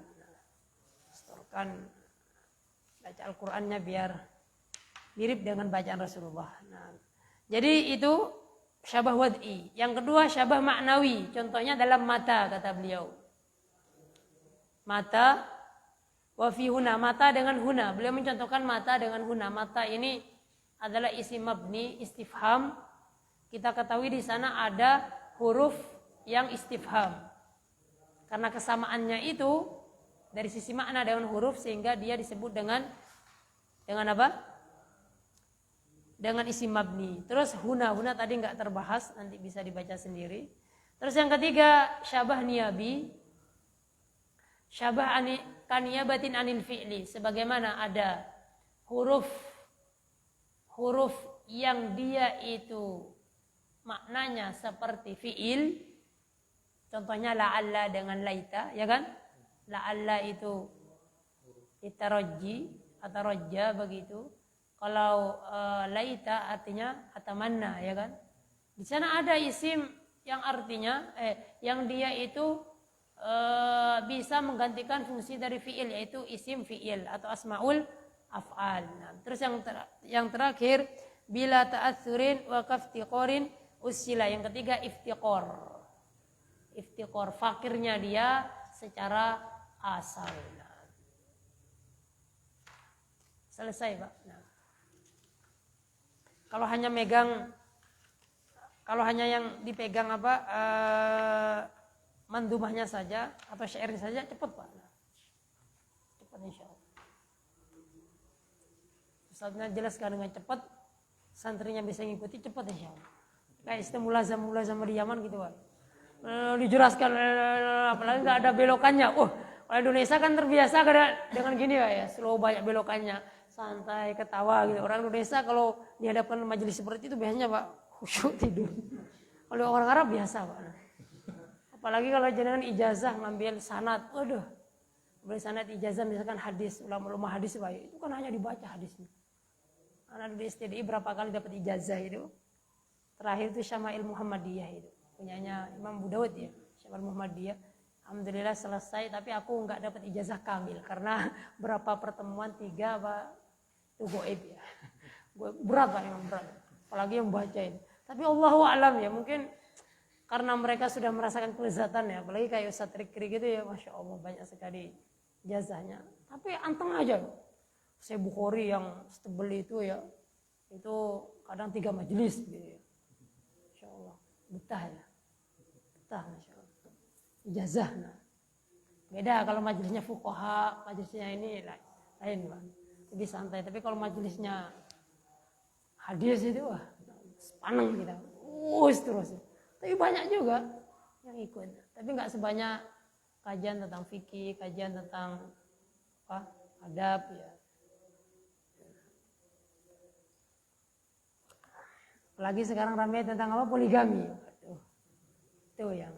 Setorkan baca Al-Qur'annya biar mirip dengan bacaan Rasulullah. Nah, jadi itu syabah wad'i. Yang kedua syabah maknawi. Contohnya dalam mata, kata beliau. Mata wa fi huna, mata dengan huna. Beliau mencontohkan mata dengan huna. Mata ini adalah isim mabni, istifham. Kita ketahui di sana ada huruf yang istifham. Karena kesamaannya itu dari sisi makna dengan huruf, sehingga dia disebut dengan apa? Dengan isim mabni. Terus huna tadi nggak terbahas, nanti bisa dibaca sendiri. Terus yang ketiga syabah niyabi. Syabah kaniyabatin anil fi'li, sebagaimana ada huruf yang dia itu maknanya seperti fi'il. Contohnya la'alla dengan laita, ya kan? La'alla itu itaraji atau rajja begitu. Kalau laita artinya atamanna, ya kan? Di sana ada isim yang artinya yang dia itu bisa menggantikan fungsi dari fi'il, yaitu isim fi'il atau asmaul af'al. Nah, terus yang terakhir bila ta'atsurin wa kaftiqorin usila. Yang ketiga iftiqor. Iftiqor, fakirnya dia secara asal. Nah, selesai, Pak. Nah, kalau hanya yang dipegang mandumahnya saja atau syairnya saja cepat, Pak. Nah, cepat insyaallah. Ustaznya jelaskan dengan cepat, santrinya bisa ngikuti cepat insyaallah. Kayak istilah mulazam di Yaman gitu, Pak. Dijelaskan apalagi nggak ada belokannya. Kalau Indonesia kan terbiasa dengan gini, Pak, ya, slow, banyak belokannya, santai, ketawa gitu. Orang Indonesia kalau dihadapkan majelis seperti itu biasanya, Pak, khusyuk tidur. Kalau orang Arab biasa, Pak. Apalagi kalau jenengan ijazah ngambil sanad, waduh, ngambil sanad ijazah misalkan hadis, ulama-ulama hadis Pak, itu kan hanya dibaca hadisnya. Anak di STDI berapa kali dapat ijazah itu? Terakhir itu Syama'il Muhammadiyah itu, punyanya Imam Abu Dawud ya, Syama'il Muhammadiyah. Alhamdulillah selesai, tapi aku nggak dapat ijazah kamil karena berapa pertemuan 3 apa itu goib ya. Berat Pak, memang berat. Apalagi yang baca ini. Tapi Allahu a'lam ya, mungkin karena mereka sudah merasakan kelezatan ya, apalagi kayak Ustaz Rikri gitu ya, Masya Allah banyak sekali ijazahnya. Tapi anteng aja loh. Saya Bukhari yang setebel itu ya, itu kadang 3 majelis gitu ya. Masya Allah, betah ya. Betah Masya Allah. Ijazah, nah. Beda kalau majelisnya fuqaha, majelisnya ini lain Pak. Lebih santai, tapi kalau majelisnya hadis itu wah, sepaneng kita. Terus. Tapi banyak juga yang ikut. Tapi nggak sebanyak kajian tentang fikih, kajian tentang apa? Adab ya. Apalagi sekarang ramai tentang apa? Poligami. Aduh. Itu yang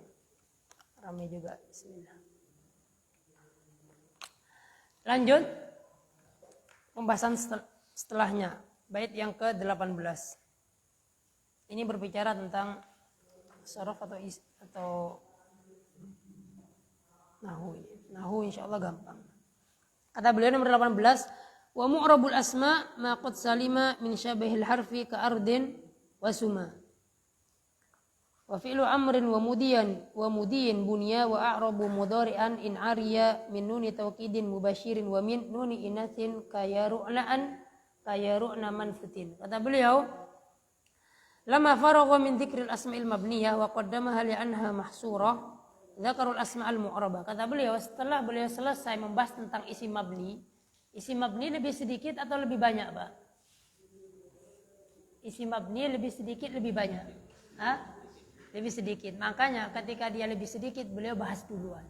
ramai juga. Bismillah. Lanjut pembahasan setelahnya, bait yang ke-18. Ini berbicara tentang sharaf atau nahwu. Nahwu insyaallah gampang. Kata beliau nomor 18, wa mu'rabul asma ma qad salima min syabahil harfi ka ardin wa suma. Wa fi'lu amrin wa mudiyin bunya wa a'rabu mudhari'an in ariya min nuni tawkidin mubashirin wa min nuni inathin kayaru'na manfutin. Kata beliau, lama faragha min dzikril asma'il mabniyah wa qaddamaha li'anha mahsurah dzakarul asma'al mu'rabah. Kata beliau, setelah beliau selesai membahas tentang isim mabni lebih sedikit atau lebih banyak, Pak? Isim mabni lebih sedikit lebih banyak? Hah? Lebih sedikit. Makanya ketika dia lebih sedikit, beliau bahas duluan.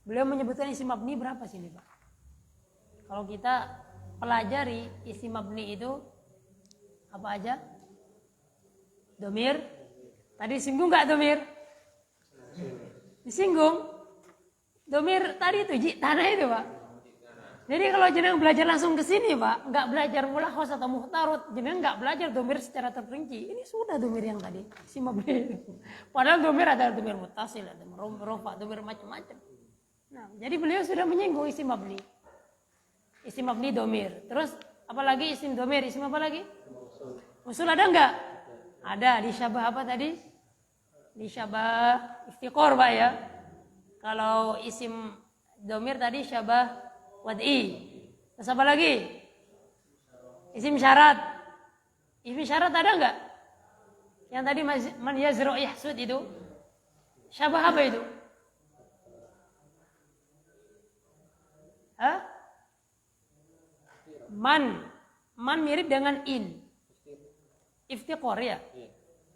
Beliau menyebutkan isim mabni berapa sini, Pak? Kalau kita pelajari isim mabni itu apa aja? Domir. Tadi singgung nggak domir? Disinggung. Domir tadi itu tanah itu, Pak. Jadi kalau jenengan belajar langsung ke sini, Pak, nggak belajar mulakhos atau muhtarut, jenengan nggak belajar domir secara terperinci. Ini sudah domir yang tadi, isim mabni. Padahal domir ada domir muttasil, ada rofa, domir macam-macam. Nah, jadi beliau sudah menyinggung isim mabni. Isim mabni domir. Terus apalagi isim domir, isim apa lagi? Usul ada nggak? Ada. Di syabah apa tadi? Di syabah iftiqor, Pak ya. Kalau isim domir tadi syabah wad'i. Terus apa lagi? Isim syarat. Isim syarat ada enggak? Yang tadi man yazru yahsud itu. Syabah apa itu? Hah? Man mirip dengan in. Iftiqor ya.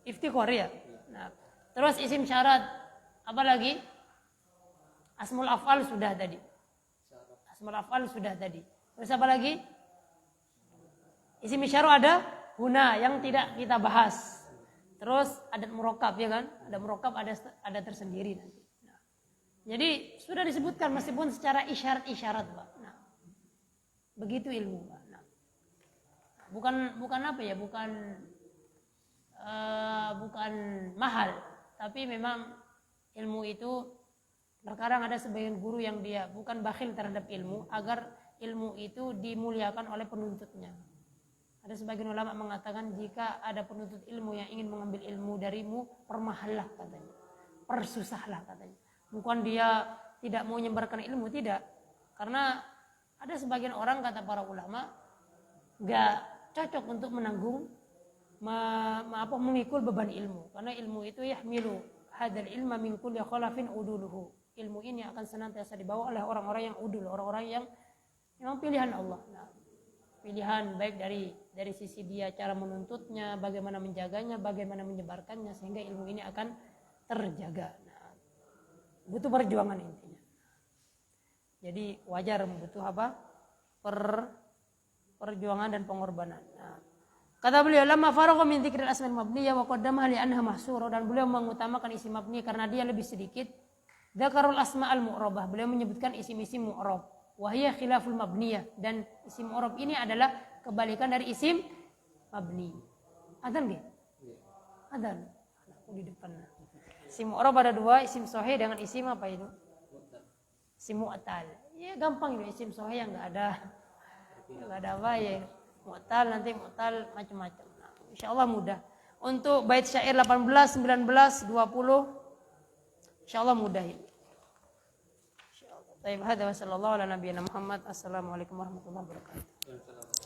Iftiqor ya. Nah, terus isim syarat apa lagi? Asmul af'al sudah tadi. Asmul af'al sudah tadi. Terus apa lagi? Isim isyarah ada huna yang tidak kita bahas. Terus adat murakkab ya kan? Ada murakkab, ada tersendiri nanti. Nah, jadi sudah disebutkan meskipun secara isyarat-isyarat, Pak. Nah, begitu ilmu, Pak. Nah, bukan apa ya? Bukan mahal, tapi memang ilmu itu terkadang ada sebagian guru yang dia bukan bakhil terhadap ilmu agar ilmu itu dimuliakan oleh penuntutnya. Ada sebagian ulama mengatakan jika ada penuntut ilmu yang ingin mengambil ilmu darimu, permahallah katanya. Persusahlah katanya. Bukan dia tidak mau menyebarkan ilmu, tidak. Karena ada sebagian orang kata para ulama enggak cocok untuk menanggung memikul beban ilmu. Karena ilmu itu yahmilu hadzal ilma min kulli khalafin uduluhu. Ilmu ini akan senantiasa dibawa oleh orang-orang yang udul, orang-orang yang memang pilihan Allah. Nah, pilihan baik dari sisi dia cara menuntutnya, bagaimana menjaganya, bagaimana menyebarkannya sehingga ilmu ini akan terjaga. Nah, butuh perjuangan intinya. Jadi wajar butuh apa? Perjuangan dan pengorbanan. Nah, Kata beliau, "Lamma faragha min dzikril asma'il mabniyah wa qaddamaha li annaha mahsura," dan beliau mengutamakan isim mabni karena dia lebih sedikit. Dzakarul asma'al mu'rabah, beliau menyebutkan isim-isim mu'rab. Wa hiya khilaful mabniyah, dan isim mu'rab ini adalah kebalikan dari isim mabni. Adzan nggih? Adzan. Aku di depan. Isim mu'rab ada dua, isim sahih dengan isim apa itu? Isim mu'tal. Ya gampang itu, isim sahih yang enggak ada apa ya. Mu'tal nanti mu'tal macam-macam. Nah, insyaallah mudah. Untuk bait syair 18, 19, 20 insyaallah mudah ini. Insyaallah. Baik, hadza wa sallallahu ala nabiyina Muhammad. Assalamualaikum warahmatullahi wabarakatuh.